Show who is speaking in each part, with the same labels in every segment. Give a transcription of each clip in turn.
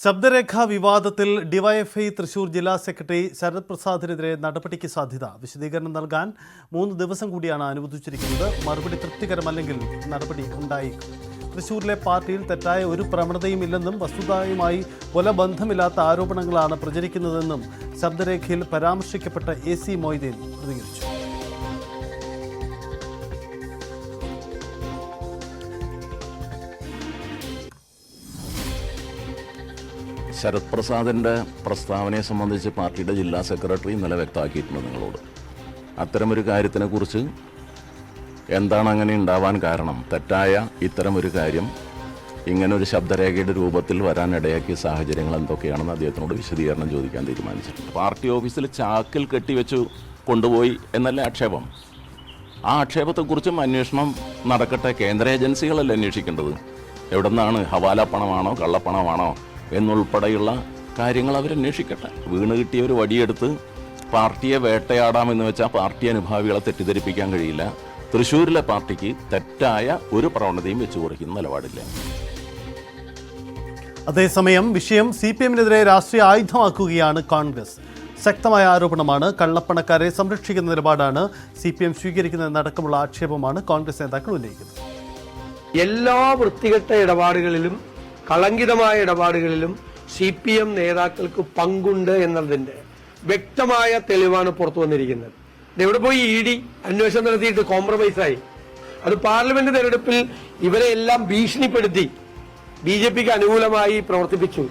Speaker 1: ശബ്ദരേഖാ വിവാദത്തിൽ ഡിവൈഎഫ്ഐ തൃശൂർ ജില്ലാ സെക്രട്ടറി ശരത് പ്രസാദിനെതിരെ നടപടിക്ക് സാധ്യത. വിശദീകരണം നൽകാൻ 3 ദിവസം കൂടിയാണ് അനുവദിച്ചിരിക്കുന്നത്. മറുപടി തൃപ്തികരമല്ലെങ്കിൽ നടപടി ഉണ്ടായേക്കും. തൃശൂരിലെ പാർട്ടിയിൽ തെറ്റായ ഒരു പ്രവണതയും ഇല്ലെന്നും വസ്തുതയുമായി കൊല ബന്ധമില്ലാത്ത ആരോപണങ്ങളാണ് പ്രചരിക്കുന്നതെന്നും ശബ്ദരേഖയിൽ പരാമർശിക്കപ്പെട്ട AC മൊയ്തീൻ പ്രതികരിച്ചു.
Speaker 2: ശരത് പ്രസാദിൻ്റെ പ്രസ്താവനയെ സംബന്ധിച്ച് പാർട്ടിയുടെ ജില്ലാ സെക്രട്ടറി ഇന്നലെ വ്യക്തമാക്കിയിട്ടുണ്ട് നിങ്ങളോട്. അത്തരമൊരു കാര്യത്തിനെക്കുറിച്ച് എന്താണ് അങ്ങനെ ഉണ്ടാവാൻ കാരണം, തെറ്റായ ഇത്തരമൊരു കാര്യം ഇങ്ങനൊരു ശബ്ദരേഖയുടെ രൂപത്തിൽ വരാനിടയാക്കിയ സാഹചര്യങ്ങൾ എന്തൊക്കെയാണെന്ന് അദ്ദേഹത്തിനോട് വിശദീകരണം ചോദിക്കാൻ തീരുമാനിച്ചിട്ടുണ്ട്. പാർട്ടി ഓഫീസിൽ ചാക്കിൽ കെട്ടിവെച്ചു കൊണ്ടുപോയി എന്നല്ല ആക്ഷേപം. ആ ആക്ഷേപത്തെക്കുറിച്ചും അന്വേഷണം നടക്കട്ടെ. കേന്ദ്ര ഏജൻസികളല്ലേ അന്വേഷിക്കേണ്ടത്. എവിടെ നിന്നാണ്, ഹവാല പണമാണോ കള്ളപ്പണമാണോ എന്നുൾപ്പെടെയുള്ള കാര്യങ്ങൾ അവരന്വേഷിക്കട്ടെ. വീണ് കിട്ടിയ ഒരു വടിയെടുത്ത് പാർട്ടിയെ വേട്ടയാടാമെന്ന് വെച്ചാൽ പാർട്ടി അനുഭാവികളെ തെറ്റിദ്ധരിപ്പിക്കാൻ കഴിയില്ല. തൃശ്ശൂരിലെ പാർട്ടിക്ക് തെറ്റായ ഒരു പ്രവണതയും വെച്ചു കൊടുക്കുന്ന നിലപാടില്ല.
Speaker 1: അതേസമയം വിഷയം CPM-നെതിരെ രാഷ്ട്രീയ ആയുധമാക്കുകയാണ് കോൺഗ്രസ്. ശക്തമായ ആരോപണമാണ്. കള്ളപ്പണക്കാരെ സംരക്ഷിക്കുന്ന നിലപാടാണ് CPM സ്വീകരിക്കുന്നതെന്നടക്കമുള്ള ആക്ഷേപമാണ് കോൺഗ്രസ് നേതാക്കൾ ഉന്നയിക്കുന്നത്.
Speaker 3: എല്ലാ വൃത്തികെട്ട ഇടപാടുകളിലും കളങ്കിതമായ ഇടപാടുകളിലും CPM നേതാക്കൾക്ക് പങ്കുണ്ട് എന്നതിൻ്റെ വ്യക്തമായ തെളിവാണ് പുറത്തു വന്നിരിക്കുന്നത്. ഇവിടെ പോയി ED അന്വേഷണം നടത്തിയിട്ട് കോംപ്രമൈസായി. അത് പാർലമെന്റ് തെരഞ്ഞെടുപ്പിൽ ഇവരെ എല്ലാം ഭീഷണിപ്പെടുത്തി BJPക്ക് അനുകൂലമായി പ്രവർത്തിപ്പിച്ചു.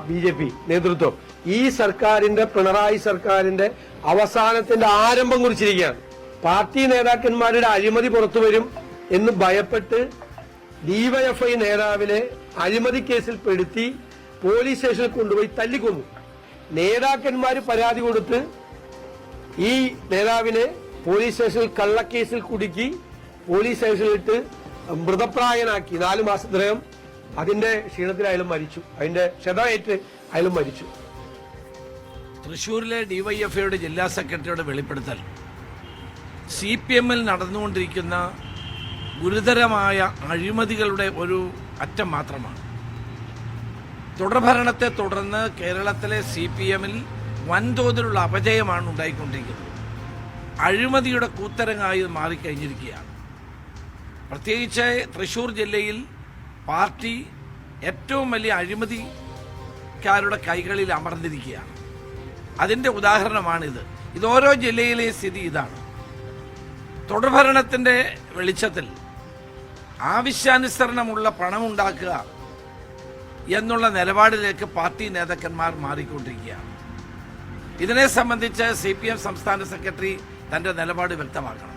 Speaker 3: BJP നേതൃത്വം ഈ സർക്കാരിന്റെ, പിണറായി സർക്കാരിന്റെ അവസാനത്തിന്റെ ആരംഭം കുറിച്ചിരിക്കുകയാണ്. പാർട്ടി നേതാക്കന്മാരുടെ അഴിമതി പുറത്തു വരും എന്ന് ഭയപ്പെട്ട് DYFI നേതാവിനെ അഴിമതി കേസിൽ പെടുത്തി പോലീസ് സ്റ്റേഷനിൽ കൊണ്ടുപോയി തല്ലിക്കൊന്നു. നേതാക്കന്മാര് പരാതി കൊടുത്ത് ഈ നേതാവിനെ പോലീസ് സ്റ്റേഷനിൽ കള്ളക്കേസിൽ കുടുക്കി പോലീസ് സ്റ്റേഷനിലിട്ട് മൃതപ്രായനാക്കി. 4 മാസത്തിനകം അതിന്റെ ക്ഷീണത്തിൽ അയാളും മരിച്ചു. അതിന്റെ ക്ഷതമേറ്റ് അയാളും മരിച്ചു.
Speaker 4: തൃശ്ശൂരിലെ DYFIയുടെ ജില്ലാ സെക്രട്ടറിയുടെ വെളിപ്പെടുത്തൽ CPM-ൽ നടന്നുകൊണ്ടിരിക്കുന്ന ഗുരുതരമായ അഴിമതികളുടെ ഒരു അറ്റം മാത്രമാണ്. തുടർഭരണത്തെ തുടർന്ന് കേരളത്തിലെ CPM-ൽ വൻതോതിലുള്ള അപജയമാണ് ഉണ്ടായിക്കൊണ്ടിരിക്കുന്നത്. അഴിമതിയുടെ കൂത്തരങ്ങായി മാറിക്കഴിഞ്ഞിരിക്കുകയാണ്. പ്രത്യേകിച്ച് തൃശ്ശൂർ ജില്ലയിൽ പാർട്ടി ഏറ്റവും വലിയ അഴിമതിക്കാരുടെ കൈകളിൽ അമർന്നിരിക്കുകയാണ്. അതിൻ്റെ ഉദാഹരണമാണിത്. ഓരോ ജില്ലയിലെയും സ്ഥിതി ഇതാണ്. തുടർഭരണത്തിൻ്റെ വെളിച്ചത്തിൽ ആവശ്യാനുസരണമുള്ള പണമുണ്ടാക്കുക എന്നുള്ള നിലപാടിലേക്ക് പാർട്ടി നേതാക്കന്മാർ മാറിക്കൊണ്ടിരിക്കുകയാണ്. ഇതിനെ സംബന്ധിച്ച് CPM സംസ്ഥാന സെക്രട്ടറി തൻ്റെ നിലപാട് വ്യക്തമാക്കണം.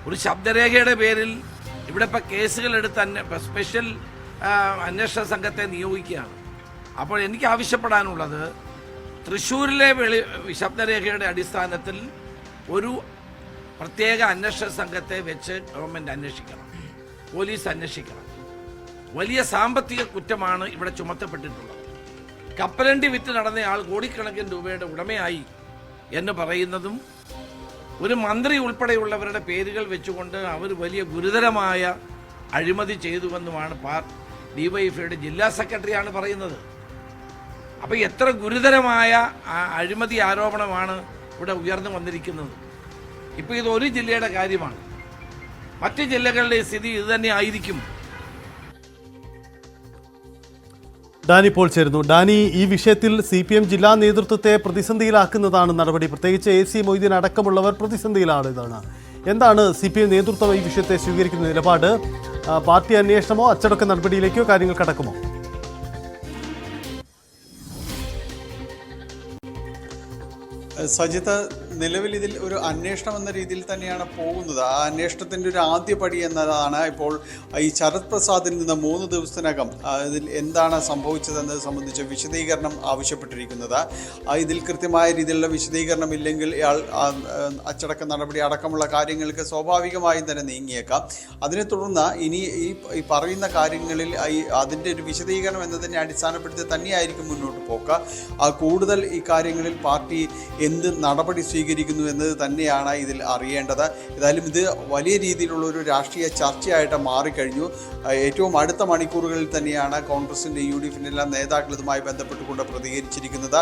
Speaker 4: ഒരു ശബ്ദരേഖയുടെ പേരിൽ ഇവിടെ ഇപ്പോൾ കേസുകളെടുത്ത് സ്പെഷ്യൽ അന്വേഷണ സംഘത്തെ നിയോഗിക്കുകയാണ്. അപ്പോൾ എനിക്ക് ആവശ്യപ്പെടാനുള്ളത്, തൃശ്ശൂരിലെ ശബ്ദരേഖയുടെ അടിസ്ഥാനത്തിൽ ഒരു പ്രത്യേക അന്വേഷണ സംഘത്തെ വെച്ച് ഗവൺമെൻറ് അന്വേഷിക്കണം, പോലീസ് അന്വേഷിക്കണം. വലിയ സാമ്പത്തിക കുറ്റമാണ് ഇവിടെ ചുമത്തപ്പെട്ടിട്ടുള്ളത്. കപ്പലണ്ടി വിറ്റ് നടന്നയാൾ കോടിക്കണക്കിന് രൂപയുടെ ഉടമയായി എന്ന് പറയുന്നതും ഒരു മന്ത്രി ഉൾപ്പെടെയുള്ളവരുടെ പേരുകൾ വെച്ചുകൊണ്ട് അവർ വലിയ ഗുരുതരമായ അഴിമതി ചെയ്തുവെന്നുമാണ് DYFIയുടെ ജില്ലാ സെക്രട്ടറിയാണ് പറയുന്നത്. അപ്പോൾ എത്ര ഗുരുതരമായ അഴിമതി ആരോപണമാണ് ഇവിടെ ഉയർന്നു വന്നിരിക്കുന്നത്. ഇപ്പോൾ ഇത് ഒരു ജില്ലയുടെ കാര്യമാണ്. മറ്റ് ജില്ലകളുടെ സ്ഥിതി ഇതുതന്നെ ആയിരിക്കും.
Speaker 1: ഡാനി പോൾ ചേരുന്നു. ഡാനി, ഈ വിഷയത്തിൽ CPM ജില്ലാ നേതൃത്വത്തെ പ്രതിസന്ധിയിലാക്കുന്നതാണ് നടപടി. പ്രത്യേകിച്ച് AC മൊയ്തീൻ അടക്കമുള്ളവർ പ്രതിസന്ധിയിലാണ്. എന്താണ് CPM നേതൃത്വം ഈ വിഷയത്തെ സ്വീകരിക്കുന്ന നിലപാട്? പാർട്ടി അന്വേഷണമോ അച്ചടക്ക നടപടിയിലേക്കോ കാര്യങ്ങൾ കടക്കുമോ?
Speaker 5: സജിത്ത്, നിലവിൽ ഇതിൽ ഒരു അന്വേഷണം എന്ന രീതിയിൽ തന്നെയാണ് പോകുന്നത്. ആ അന്വേഷണത്തിൻ്റെ ഒരു ആദ്യപടി എന്നതാണ് ഇപ്പോൾ ഈ ശരത് പ്രസാദിൽ നിന്ന് 3 ദിവസത്തിനകം ഇതിൽ എന്താണ് സംഭവിച്ചതെന്നത് സംബന്ധിച്ച് വിശദീകരണം ആവശ്യപ്പെട്ടിരിക്കുന്നത്. ഇതിൽ കൃത്യമായ രീതിയിലുള്ള വിശദീകരണം ഇല്ലെങ്കിൽ ഇയാൾ അച്ചടക്ക നടപടി അടക്കമുള്ള കാര്യങ്ങൾക്ക് സ്വാഭാവികമായും തന്നെ നീങ്ങിയേക്കാം. അതിനെ തുടർന്ന് ഇനി ഈ പറയുന്ന കാര്യങ്ങളിൽ അതിൻ്റെ ഒരു വിശദീകരണം എന്നതിനെ അടിസ്ഥാനപ്പെടുത്തി തന്നെയായിരിക്കും മുന്നോട്ട് പോക്ക്. കൂടുതൽ ഈ കാര്യങ്ങളിൽ പാർട്ടി എന്ത് നടപടി വിശദീകരിക്കുന്നു എന്നത് തന്നെയാണ് ഇതിൽ അറിയേണ്ടത്. ഏതായാലും ഇത് വലിയ രീതിയിലുള്ള ഒരു രാഷ്ട്രീയ ചർച്ചയായിട്ട് മാറിക്കഴിഞ്ഞു. ഏറ്റവും അടുത്ത മണിക്കൂറുകളിൽ തന്നെയാണ് കോൺഗ്രസിൻ്റെ UDFിൻ്റെ എല്ലാം നേതാക്കൾ ഇതുമായി ബന്ധപ്പെട്ടുകൊണ്ട് പ്രതികരിച്ചിരിക്കുന്നത്.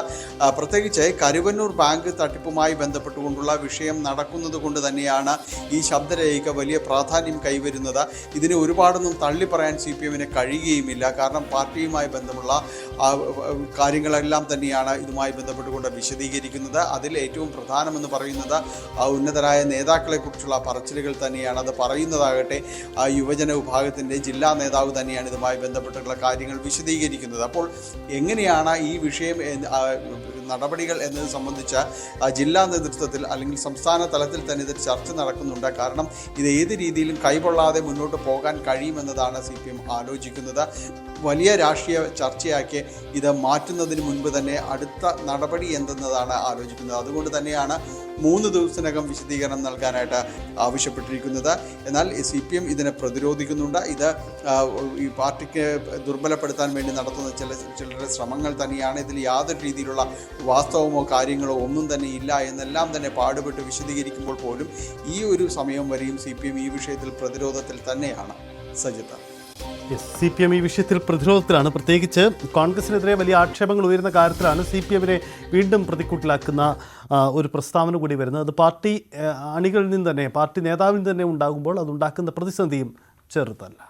Speaker 5: പ്രത്യേകിച്ച് കരുവന്നൂർ ബാങ്ക് തട്ടിപ്പുമായി ബന്ധപ്പെട്ടുകൊണ്ടുള്ള വിഷയം നടക്കുന്നത് കൊണ്ട് തന്നെയാണ് ഈ ശബ്ദരേഖ വലിയ പ്രാധാന്യം കൈവരുന്നത്. ഇതിനെ ഒരുപാടൊന്നും തള്ളി പറയാൻ CPMന് കഴിയുകയുമില്ല. കാരണം പാർട്ടിയുമായി ബന്ധമുള്ള കാര്യങ്ങളെല്ലാം തന്നെയാണ് ഇതുമായി ബന്ധപ്പെട്ടുകൊണ്ട് വിശദീകരിക്കുന്നത്. അതിൽ ഏറ്റവും പ്രധാനമെന്ന് പറയുന്നത് ഉന്നതരായ നേതാക്കളെക്കുറിച്ചുള്ള പറച്ചിലുകൾ തന്നെയാണ്. അത് പറയുന്നതാകട്ടെ യുവജന വിഭാഗത്തിൻ്റെ ജില്ലാ നേതാവ് തന്നെയാണ് ഇതുമായി ബന്ധപ്പെട്ടുള്ള കാര്യങ്ങൾ വിശദീകരിക്കുന്നത്. അപ്പോൾ എങ്ങനെയാണ് ഈ വിഷയം നടപടികൾ എന്നത് സംബന്ധിച്ച ജില്ലാ നേതൃത്വത്തിൽ അല്ലെങ്കിൽ സംസ്ഥാന തലത്തിൽ തന്നെ ഇത് ചർച്ച നടക്കുന്നുണ്ട്. കാരണം ഇത് ഏത് രീതിയിലും കൈകൊള്ളാതെ മുന്നോട്ട് പോകാൻ കഴിയുമെന്നതാണ് CPM ആലോചിക്കുന്നത്. വലിയ രാഷ്ട്രീയ ചർച്ചയാക്കി ഇത് മാറ്റുന്നതിന് മുൻപ് തന്നെ അടുത്ത നടപടി എന്തെന്നതാണ് ആലോചിക്കുന്നത്. അതുകൊണ്ട് തന്നെയാണ് 3 ദിവസത്തിനകം വിശദീകരണം നൽകാനായിട്ട് ആവശ്യപ്പെട്ടിരിക്കുന്നത്. എന്നാൽ CPM ഇതിനെ പ്രതിരോധിക്കുന്നുണ്ട്. ഇത് ഈ പാർട്ടിക്ക് ദുർബലപ്പെടുത്താൻ വേണ്ടി നടത്തുന്ന ചിലരുടെ ശ്രമങ്ങൾ തന്നെയാണ്. ഇതിൽ യാതൊരു രീതിയിലുള്ള വാസ്തവമോ കാര്യങ്ങളോ ഒന്നും തന്നെ ഇല്ല എന്നെല്ലാം തന്നെ പാടുപെട്ട് വിശദീകരിക്കുമ്പോൾ പോലും ഈ ഒരു സമയം വരെയും CPM ഈ വിഷയത്തിൽ പ്രതിരോധത്തിൽ തന്നെയാണ്. സജിത,
Speaker 1: CPM ഈ വിഷയത്തിൽ പ്രതിരോധത്തിലാണ്. പ്രത്യേകിച്ച് കോൺഗ്രസിനെതിരെ വലിയ ആക്ഷേപങ്ങൾ ഉയരുന്ന കാര്യത്തിലാണ് CPMനെ വീണ്ടും പ്രതിക്കൂട്ടിലാക്കുന്ന ഒരു പ്രസ്താവന കൂടി വരുന്നത്. അത് പാർട്ടി അണികളിൽ നിന്ന് തന്നെ, പാർട്ടി നേതാവിൽ നിന്ന് തന്നെ ഉണ്ടാകുമ്പോൾ അതുണ്ടാക്കുന്ന പ്രതിസന്ധിയും ചെറുതല്ല.